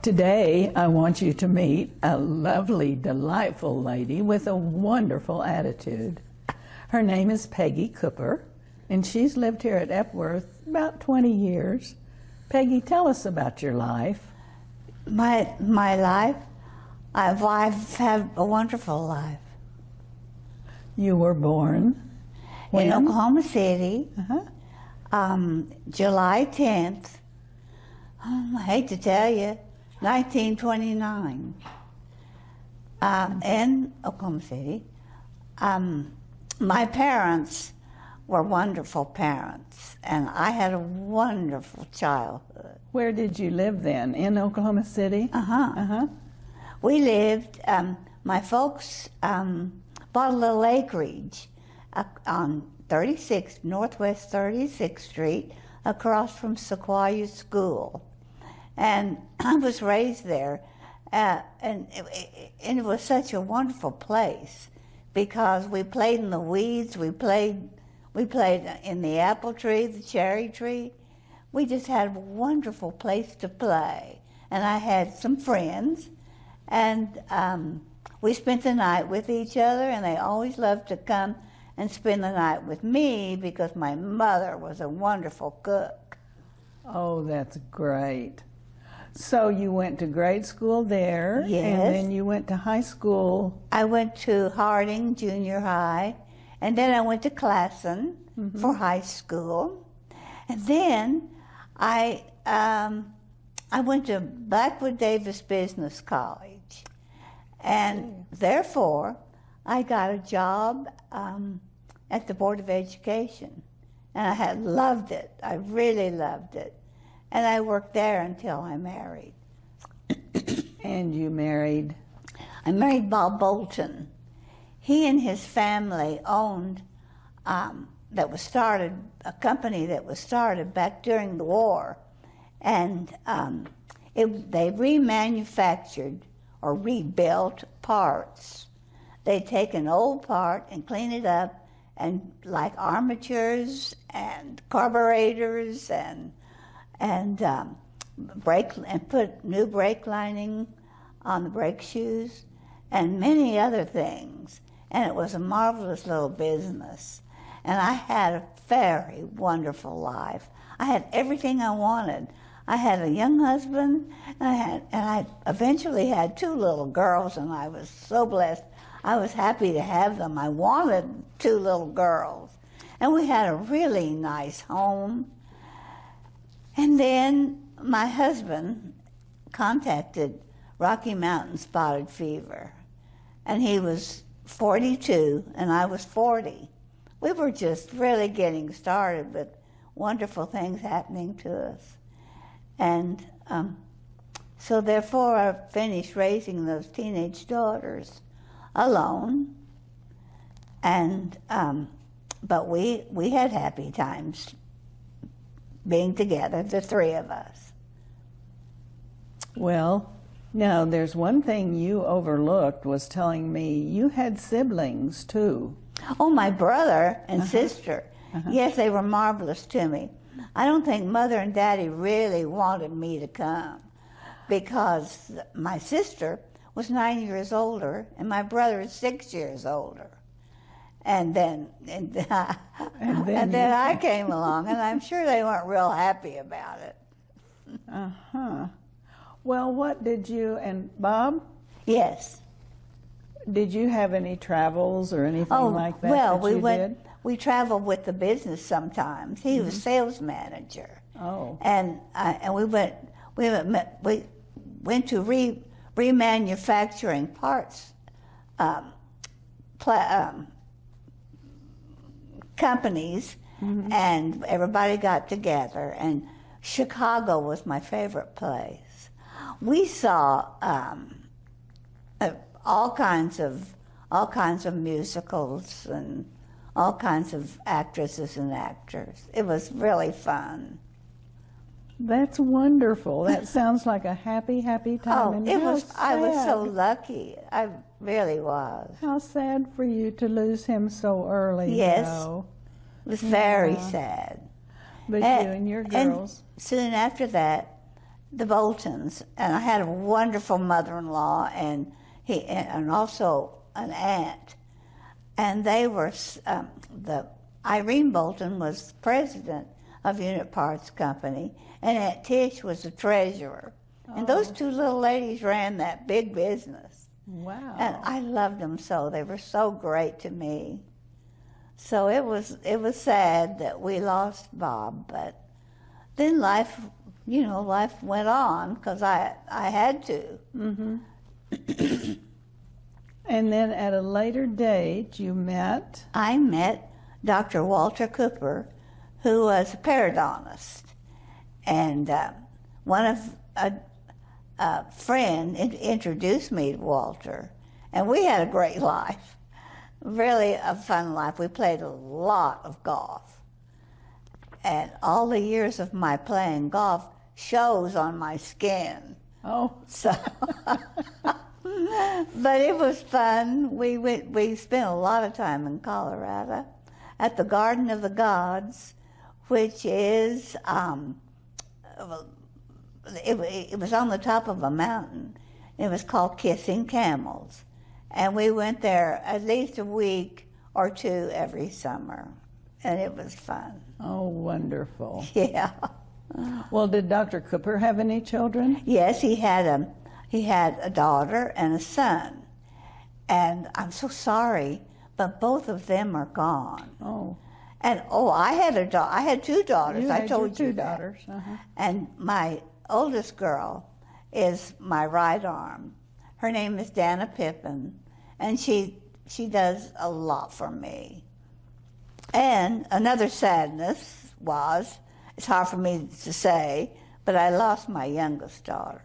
Today, I want you to meet a lovely, delightful lady with a wonderful attitude. Her name is Peggy Cooper, and she's lived here at Epworth about 20 years. Peggy, tell us about your life. My life? I've had a wonderful life. You were born when? In Oklahoma City, July 10th. I hate to tell you, 1929, in Oklahoma City. My parents were wonderful parents, and I had a wonderful childhood. Where did you live then? In Oklahoma City? We lived, my folks bought a little acreage on Northwest 36th Street, across from Sequoia School. And I was raised there, and it was such a wonderful place because we played in the weeds, we played in the apple tree, the cherry tree. We just had a wonderful place to play. And I had some friends, and we spent the night with each other, and they always loved to come and spend the night with me because my mother was a wonderful cook. Oh, that's great. So you went to grade school there, Yes. And then you went to high school. I went to Harding Junior High, and then I went to Classen for high school. And then I went to Blackwood Davis Business College. And therefore, I got a job at the Board of Education. And I had loved it. I really loved it. And I worked there until I married. And you married? I married Bob Bolton. He and his family owned a company that was started back during the war. And they remanufactured or rebuilt parts. They'd take an old part and clean it up, and like armatures and carburetors and put new brake lining on the brake shoes and many other things. And it was a marvelous little business. And I had a very wonderful life. I had everything I wanted. I had a young husband, and I eventually had 2 little girls, and I was so blessed. I was happy to have them. I wanted 2 little girls. And we had a really nice home. And then my husband contacted Rocky Mountain spotted fever, and he was 42 and I was 40. We were just really getting started with wonderful things happening to us. And so therefore I finished raising those teenage daughters alone. And but we had happy times being together, the 3 of us. Well, now there's one thing you overlooked, was telling me you had siblings too. Oh, my brother and sister. Yes, they were marvelous to me. I don't think Mother and Daddy really wanted me to come because my sister was 9 years older and my brother is 6 years older. And then I came along, and I'm sure they weren't real happy about it. Well, what did you, and Bob? Yes. Did you have any travels or anything like that? Well, did? We traveled with the business sometimes. He was sales manager. Oh. And we went to remanufacturing parts companies, and everybody got together, and Chicago was my favorite place. We saw all kinds of musicals and all kinds of actresses and actors. It was really fun. That's wonderful. That sounds like a happy, happy time. Oh, and it was. sad. I was so lucky. I really was. How sad for you to lose him so early. Yes, though. it was very sad. But you and your girls. And soon after that, the Boltons, and I had a wonderful mother-in-law, and also an aunt, and they were the Irene Bolton was president of Unit Parts Company, and Aunt Tish was the treasurer, and those two little ladies ran that big business. Wow! And I loved them so; they were so great to me. So it was sad that we lost Bob, but then life went on because I had to. Mm-hmm. And then at a later date, you met? I met Dr. Walter Cooper, who was a periodontist, and a friend introduced me to Walter, and we had a great life, really a fun life. We played a lot of golf, and all the years of my playing golf shows on my skin. Oh, so. But it was fun. We spent a lot of time in Colorado at the Garden of the Gods, which is it was on the top of a mountain. It was called Kissing Camels, and we went there at least a week or two every summer, and it was fun. Oh, wonderful. Yeah. Well, did Dr. Cooper have any children? Yes, he had a daughter and a son, and I'm so sorry, but both of them are gone. Oh. And I had two daughters. I told you two that. daughters. Uh-huh. And my oldest girl is my right arm. Her name is Dana Pippin, and she does a lot for me. And another sadness was, it's hard for me to say, but I lost my youngest daughter.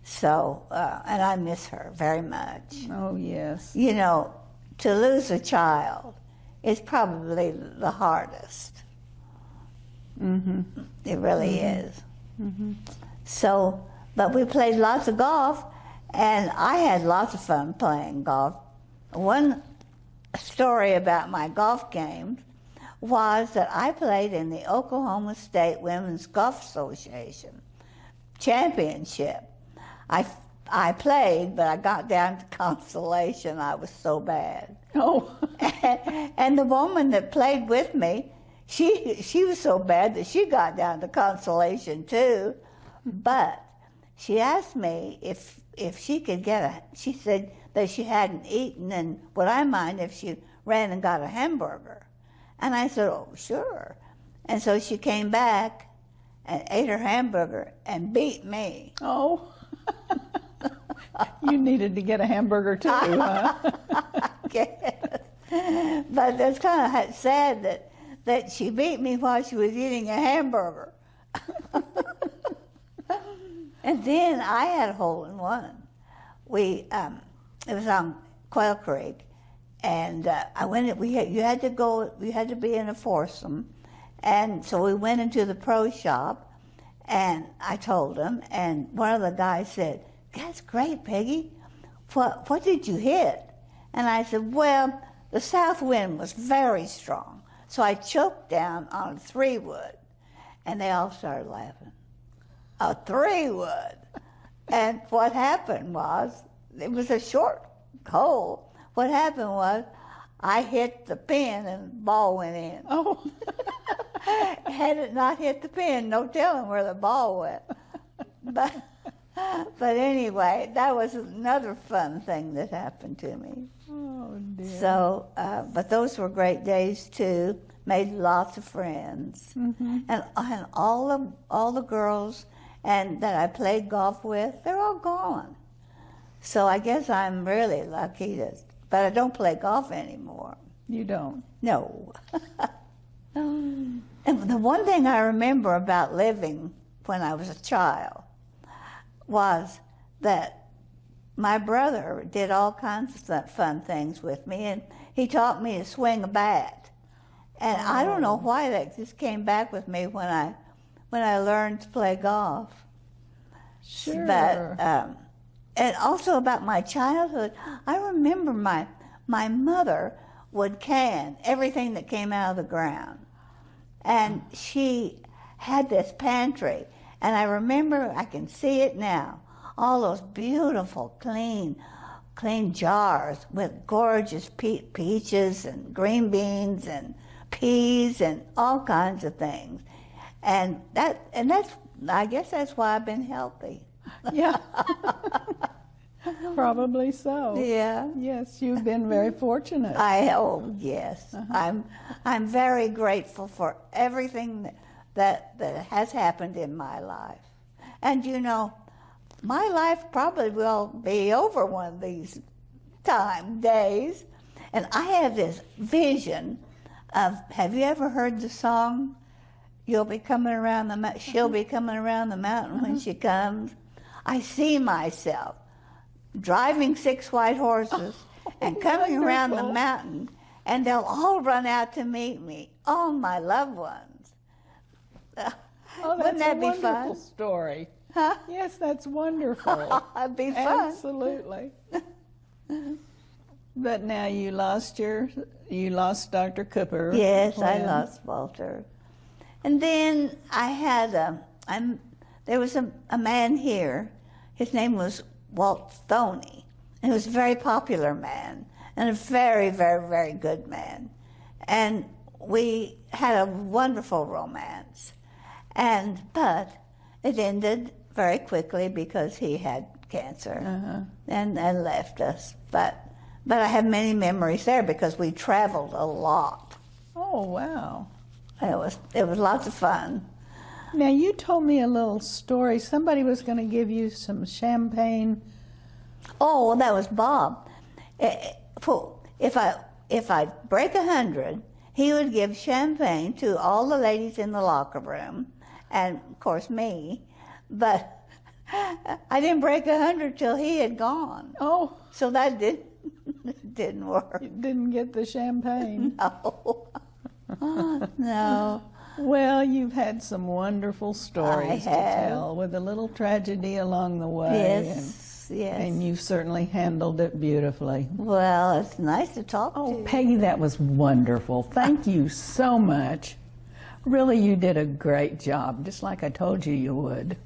So, and I miss her very much. Oh, yes. You know, to lose a child is probably the hardest. Mm-hmm. It really is. Mm-hmm. So, but we played lots of golf, and I had lots of fun playing golf. One story about my golf games was that I played in the Oklahoma State Women's Golf Association championship. I played, but I got down to consolation. I was so bad. Oh. And the woman that played with me, she was so bad that she got down to consolation too. But she asked me if she could she said that she hadn't eaten, and would I mind if she ran and got a hamburger? And I said, oh, sure. And so she came back and ate her hamburger and beat me. Oh. You needed to get a hamburger too, huh? I guess. But that's kind of sad that she beat me while she was eating a hamburger. And then I had a hole in one. It was on Quail Creek, and you had to be in a foursome, and so we went into the pro shop, and I told him, and one of the guys said, "That's great, Peggy. What did you hit?" And I said, "Well, the south wind was very strong, so I choked down on a 3-wood." And they all started laughing. A 3-wood. And what happened was, it was a short hole. What happened was, I hit the pin and the ball went in. Oh. Had it not hit the pin, no telling where the ball went. But anyway, that was another fun thing that happened to me. Oh, dear. So, but those were great days too. Made lots of friends, Mm-hmm. and all the girls and that I played golf with, they're all gone. So I guess I'm really lucky but I don't play golf anymore. You don't? No. And the one thing I remember about living when I was a child was that my brother did all kinds of fun things with me, and he taught me to swing a bat. And I don't know why that just came back with me when I learned to play golf. Sure. But and also about my childhood, I remember my mother would can everything that came out of the ground, and she had this pantry, And I remember, I can see it now, all those beautiful, clean jars with gorgeous peaches and green beans and peas and all kinds of things. And that's, I guess that's why I've been healthy. Yeah. Probably so. Yeah. Yes, you've been very fortunate. Oh yes. I'm very grateful for everything that has happened in my life. And you know, my life probably will be over one of these days. And I have this vision of, have you ever heard the song, she'll be coming around the mountain when she comes? I see myself driving 6 white horses and coming around the mountain, and they'll all run out to meet me, all my loved ones. Wouldn't that be fun? Wonderful story. Huh? Yes, that's wonderful. It'd be fun. Absolutely. But now you lost Dr. Cooper. Yes, I lost Walter. And then I had there was a man here. His name was Walt Stoney, and he was a very popular man and a very, very, very good man. And we had a wonderful romance. But it ended very quickly because he had cancer and left us. But I have many memories there because we traveled a lot. Oh, wow. It was lots of fun. Now, you told me a little story. Somebody was going to give you some champagne. Oh, well, that was Bob. If I break 100, he would give champagne to all the ladies in the locker room, and of course me. But I didn't break 100 till he had gone. Oh, so that didn't work. You didn't get the champagne. No. No. Well, you've had some wonderful stories to tell, with a little tragedy along the way. Yes, yes. And you've certainly handled it beautifully. Well, it's nice to talk to you. Oh, Peggy, that was wonderful. Thank you so much. Really, you did a great job, just like I told you you would.